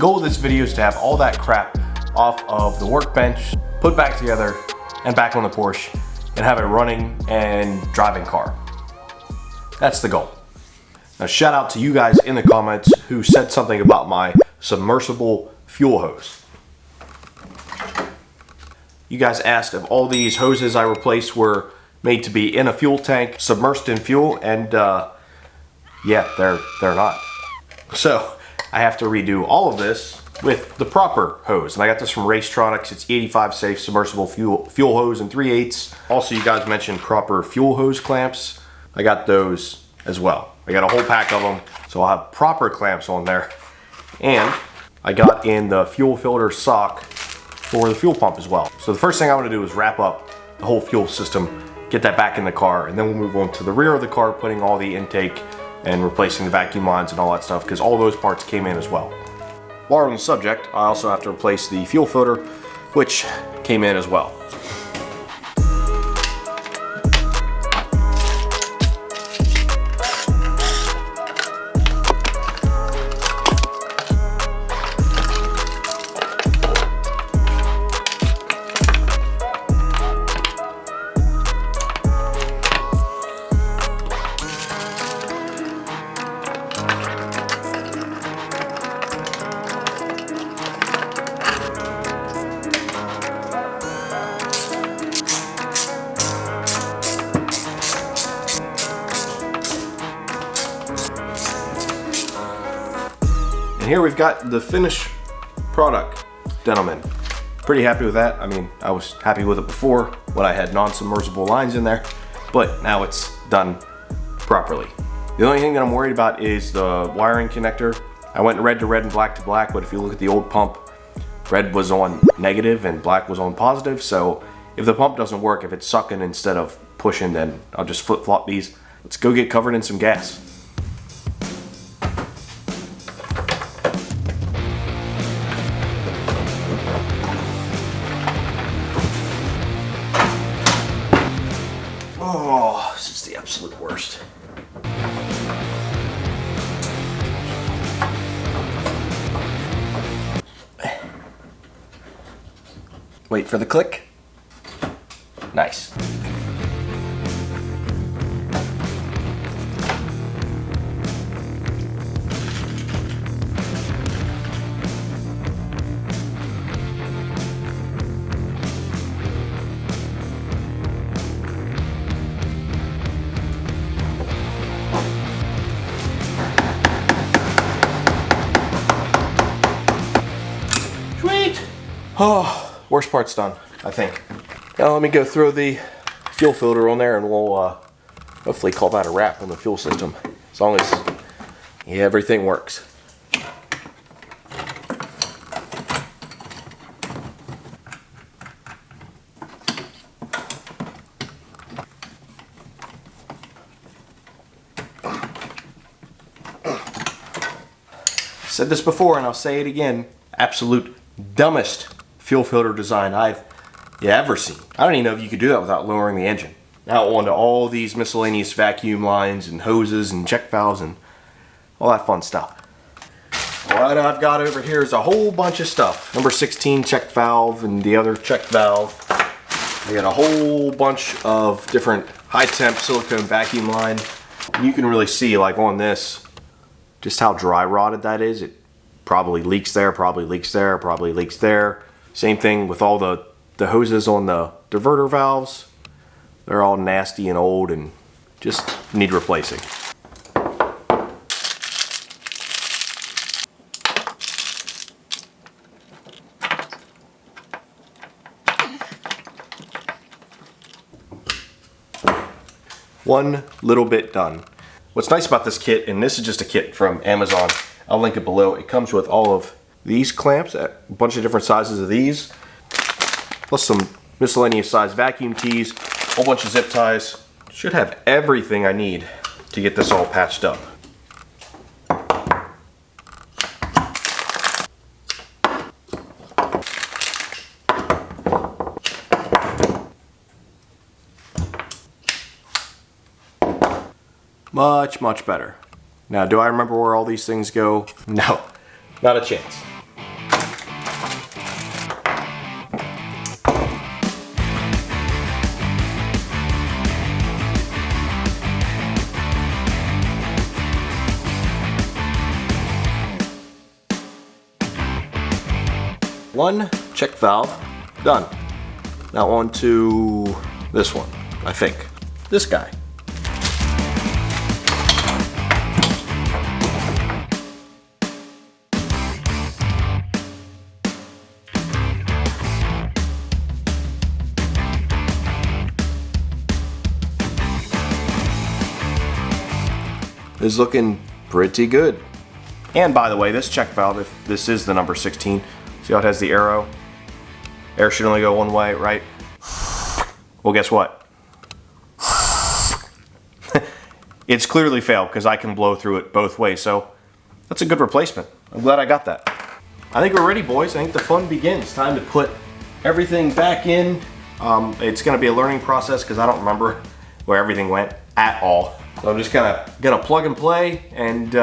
goal of this video is to have all that crap off of the workbench, put back together, and back on the Porsche, and have it running and driving car. That's the goal. Now shout out to you guys in the comments who said something about my submersible fuel hose. You guys asked if all these hoses I replaced were made to be in a fuel tank, submersed in fuel, and yeah, they're not. So I have to redo all of this with the proper hose. And I got this from Racetronics. It's 85 safe submersible fuel hose in 3/8. Also, you guys mentioned proper fuel hose clamps. I got those as well. I got a whole pack of them, so I'll have proper clamps on there. And I got in the fuel filter sock for the fuel pump as well. So the first thing I want to do is wrap up the whole fuel system, get that back in the car, and then we'll move on to the rear of the car, putting all the intake and replacing the vacuum lines and all that stuff, because all those parts came in as well. While we're on the subject, I also have to replace the fuel filter, which came in as well. And here we've got the finished product, gentlemen. Pretty happy with that. I mean, I was happy with it before when I had non-submersible lines in there, but now it's done properly. The only thing that I'm worried about is the wiring connector. I went red to red and black to black, but if you look at the old pump, red was on negative and black was on positive. So if the pump doesn't work, if it's sucking instead of pushing, then I'll just flip-flop these. Let's go get covered in some gas. Oh, this is the absolute worst. Wait for the click. Nice. Oh, worst part's done, I think. Now let me go throw the fuel filter on there and we'll hopefully call that a wrap on the fuel system. As long as everything works. Said this before and I'll say it again, absolute dumbest fuel filter design I've ever seen. I don't even know if you could do that without lowering the engine. Now onto all these miscellaneous vacuum lines and hoses and check valves and all that fun stuff. What I've got over here is a whole bunch of stuff. Number 16 check valve and the other check valve. I got a whole bunch of different high temp silicone vacuum line. And you can really see, like on this, just how dry rotted that is. It probably leaks there, probably leaks there, probably leaks there. Same thing with all the hoses on the diverter valves. They're all nasty and old and just need replacing. One little bit done. What's nice about this kit, and this is just a kit from Amazon, I'll link it below. It comes with all of these clamps, a bunch of different sizes of these, plus some miscellaneous size vacuum tees, a whole bunch of zip ties. Should have everything I need to get this all patched up. Much, much better. Now, do I remember where all these things go? No, not a chance. One check valve, done. Now on to this one, I think. This guy. Is looking pretty good. And by the way, this check valve, if this is the number 16, see how it has the arrow? Air should only go one way, right? Well, guess what? It's clearly failed because I can blow through it both ways, so that's a good replacement. I'm glad I got that. I think we're ready, boys. I think the fun begins. Time to put everything back in. It's gonna be a learning process because I don't remember where everything went at all. So I'm just gonna plug and play and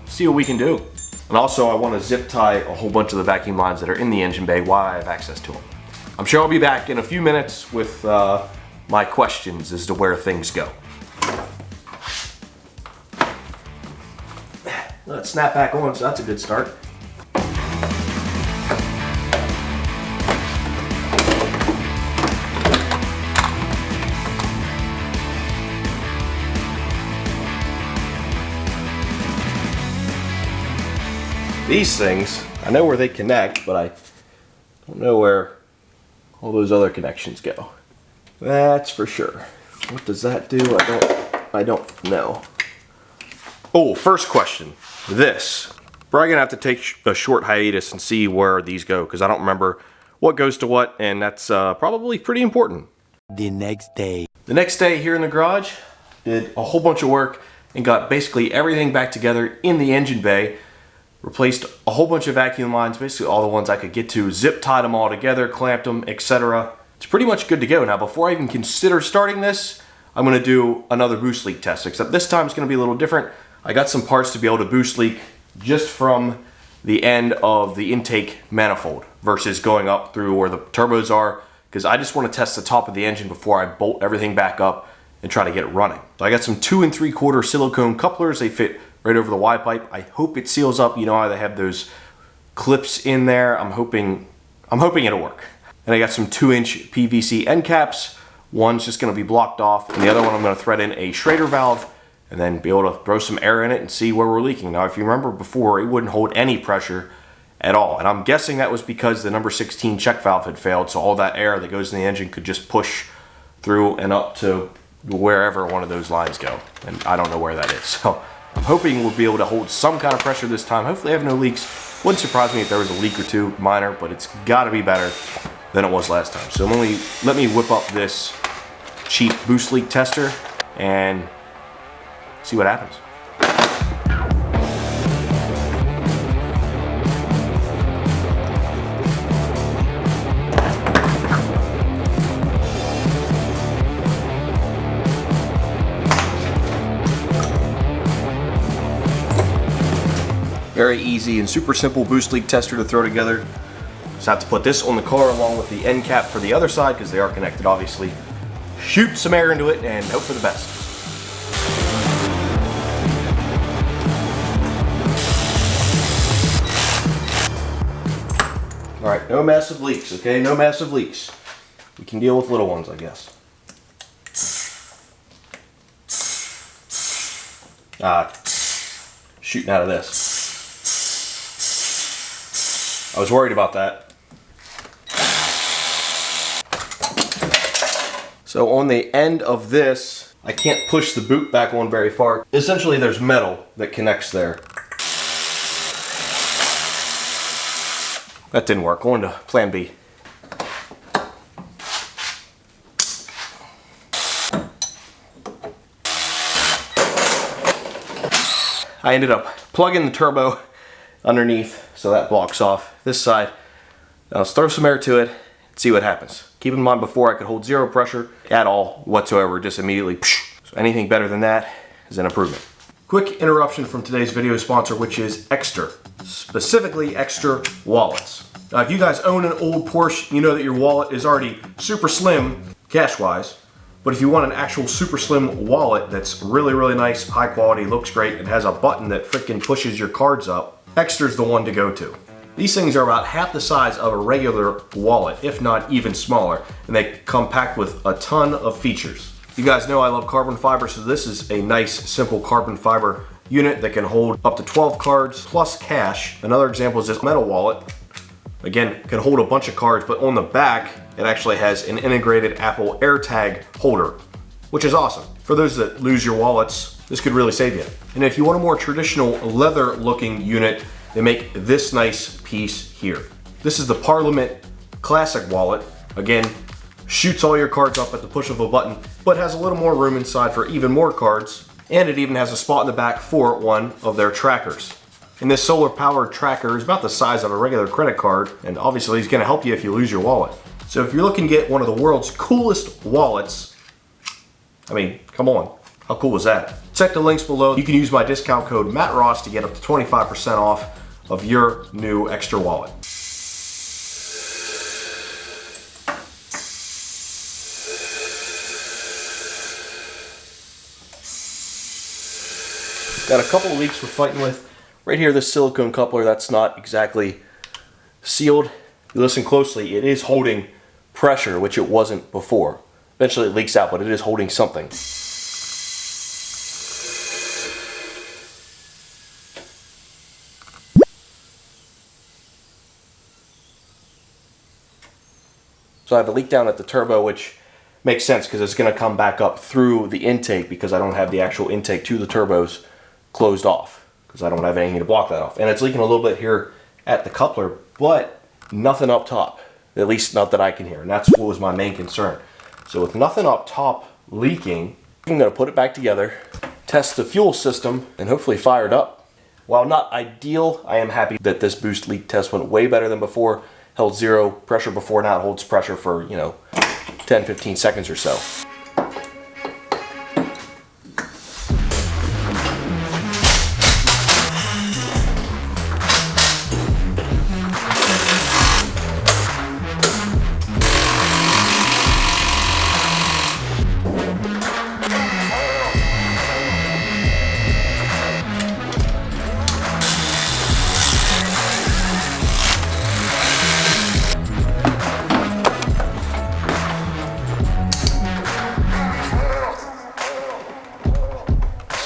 see what we can do. And also I want to zip tie a whole bunch of the vacuum lines that are in the engine bay while I have access to them. I'm sure I'll be back in a few minutes with my questions as to where things go. Let's snap back on, so that's a good start. These things, I know where they connect, but I don't know where all those other connections go. That's for sure. What does that do? I don't know. Oh, first question. This. Probably gonna have to take a short hiatus and see where these go, because I don't remember what goes to what, and that's probably pretty important. The next day. The next day here in the garage, did a whole bunch of work and got basically everything back together in the engine bay. Replaced a whole bunch of vacuum lines, basically all the ones I could get to, zip tied them all together, clamped them, etc. It's pretty much good to go. Now before I even consider starting this, I'm going to do another boost leak test, except this time it's going to be a little different. I got some parts to be able to boost leak just from the end of the intake manifold versus going up through where the turbos are, because I just want to test the top of the engine before I bolt everything back up and try to get it running. So I got some 2 3/4 silicone couplers. They fit right over the Y pipe. I hope it seals up. You know how they have those clips in there. I'm hoping it'll work. And I got some 2-inch PVC end caps. One's just going to be blocked off, and the other one I'm going to thread in a Schrader valve and then be able to throw some air in it and see where we're leaking. Now, if you remember before, it wouldn't hold any pressure at all, and I'm guessing that was because the number 16 check valve had failed, so all that air that goes in the engine could just push through and up to wherever one of those lines go, and I don't know where that is. So I'm hoping we'll be able to hold some kind of pressure this time. Hopefully I have no leaks. Wouldn't surprise me if there was a leak or two, minor, but it's got to be better than it was last time. So let me whip up this cheap boost leak tester and see what happens. Very easy and super simple boost leak tester to throw together. Just have to put this on the car along with the end cap for the other side because they are connected obviously. Shoot some air into it and hope for the best. Alright, no massive leaks, okay? No massive leaks. We can deal with little ones, I guess. Shooting out of this. I was worried about that. So on the end of this, I can't push the boot back on very far. Essentially there's metal that connects there. That didn't work. Going to plan B. I ended up plugging the turbo underneath, so that blocks off this side. Now let's throw some air to it and see what happens. Keep in mind before I could hold zero pressure at all whatsoever, just immediately. So anything better than that is an improvement. Quick interruption from today's video sponsor, which is Extra, specifically Extra wallets. Now if you guys own an old Porsche, you know that your wallet is already super slim cash-wise. But if you want an actual super slim wallet that's really, really nice, high quality, looks great, and has a button that freaking pushes your cards up, Extra's the one to go to. These things are about half the size of a regular wallet, if not even smaller, and they come packed with a ton of features. You guys know I love carbon fiber, so this is a nice, simple carbon fiber unit that can hold up to 12 cards plus cash. Another example is this metal wallet. Again, can hold a bunch of cards, but on the back, it actually has an integrated Apple AirTag holder, which is awesome. For those that lose your wallets, this could really save you. And if you want a more traditional leather looking unit, they make this nice piece here. This is the Parliament Classic wallet. Again, shoots all your cards up at the push of a button, but has a little more room inside for even more cards. And it even has a spot in the back for one of their trackers. And this solar powered tracker is about the size of a regular credit card, and obviously it's gonna help you if you lose your wallet. So if you're looking to get one of the world's coolest wallets, I mean, come on, how cool is that? Check the links below. You can use my discount code MattRoss to get up to 25% off of your new extra wallet. Got a couple of leaks we're fighting with. Right here, this silicone coupler, that's not exactly sealed. If you listen closely, it is holding pressure, which it wasn't before. Eventually it leaks out, but it is holding something. So I have a leak down at the turbo, which makes sense because it's going to come back up through the intake because I don't have the actual intake to the turbos closed off because I don't have anything to block that off. And it's leaking a little bit here at the coupler, but nothing up top, at least not that I can hear. And that's what was my main concern. So with nothing up top leaking, I'm going to put it back together, test the fuel system, and hopefully fire it up. While not ideal, I am happy that this boost leak test went way better than before. Held zero pressure before, now it holds pressure for, 10-15 seconds or so.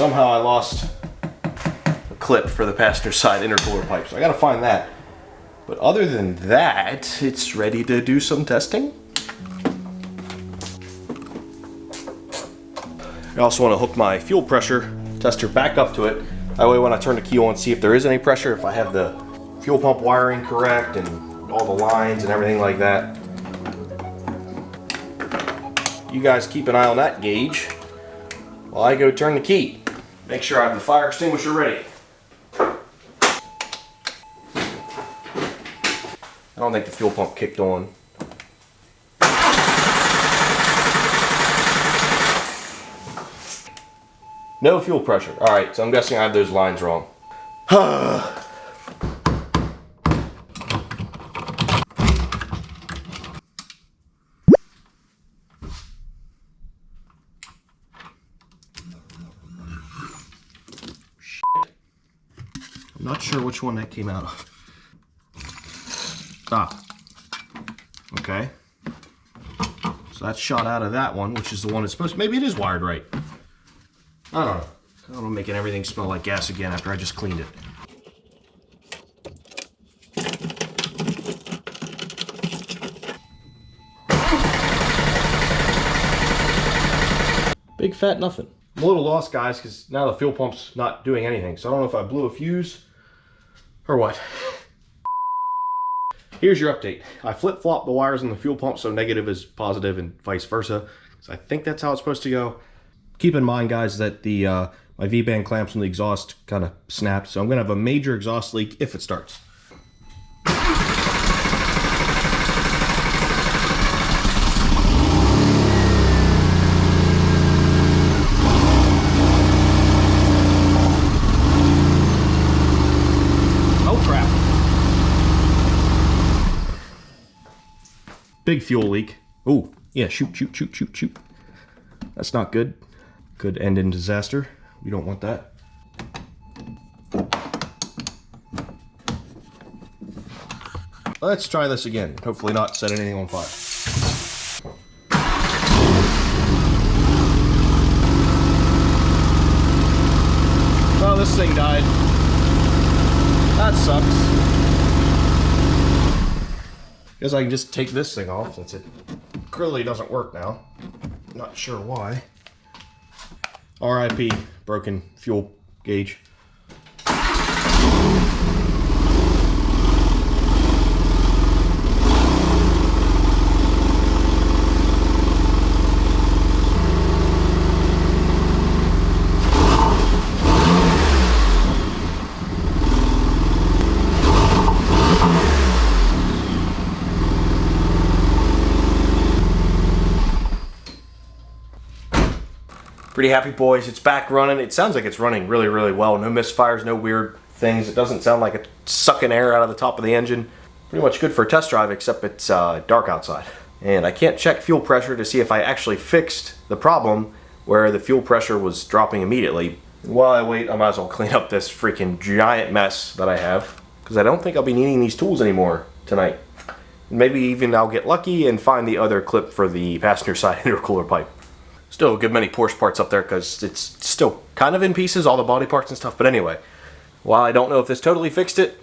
Somehow I lost a clip for the passenger side intercooler pipe, so I gotta find that. But other than that, it's ready to do some testing. I also want to hook my fuel pressure tester back up to it. That way when I turn the key on, see if there is any pressure, if I have the fuel pump wiring correct and all the lines and everything like that. You guys keep an eye on that gauge while I go turn the key. Make sure I have the fire extinguisher ready. I don't think the fuel pump kicked on. No fuel pressure. Alright, so I'm guessing I have those lines wrong. I'm not sure which one that came out of. Ah. Okay. So that's shot out of that one, which is the one that's supposed to, maybe it is wired right. I don't know. I don't know, making everything smell like gas again after I just cleaned it. Big fat nothing. I'm a little lost, guys, because now the fuel pump's not doing anything. So I don't know if I blew a fuse or what. Here's your update. I flip-flopped the wires in the fuel pump so negative is positive and vice versa. So I think that's how it's supposed to go. Keep in mind, guys, that the my V-band clamps on the exhaust kind of snapped. So I'm going to have a major exhaust leak if it starts. Big fuel leak. Oh, yeah, shoot. That's not good. Could end in disaster. We don't want that. let's try this again. Hopefully not set anything on fire. Well, this thing died. That sucks. Guess I can just take this thing off since it clearly doesn't work now. Not sure why. RIP, broken fuel gauge. Pretty happy, boys. It's back running. It sounds like it's running really, really well. No misfires, no weird things. It doesn't sound like it's sucking air out of the top of the engine. Pretty much good for a test drive, except it's dark outside. And I can't check fuel pressure to see if I actually fixed the problem where the fuel pressure was dropping immediately. While I wait, I might as well clean up this freaking giant mess that I have, because I don't think I'll be needing these tools anymore tonight. Maybe even I'll get lucky and find the other clip for the passenger side intercooler pipe. Still a good many Porsche parts up there because it's still kind of in pieces, all the body parts and stuff. But anyway, while I don't know if this totally fixed it,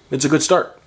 it's a good start.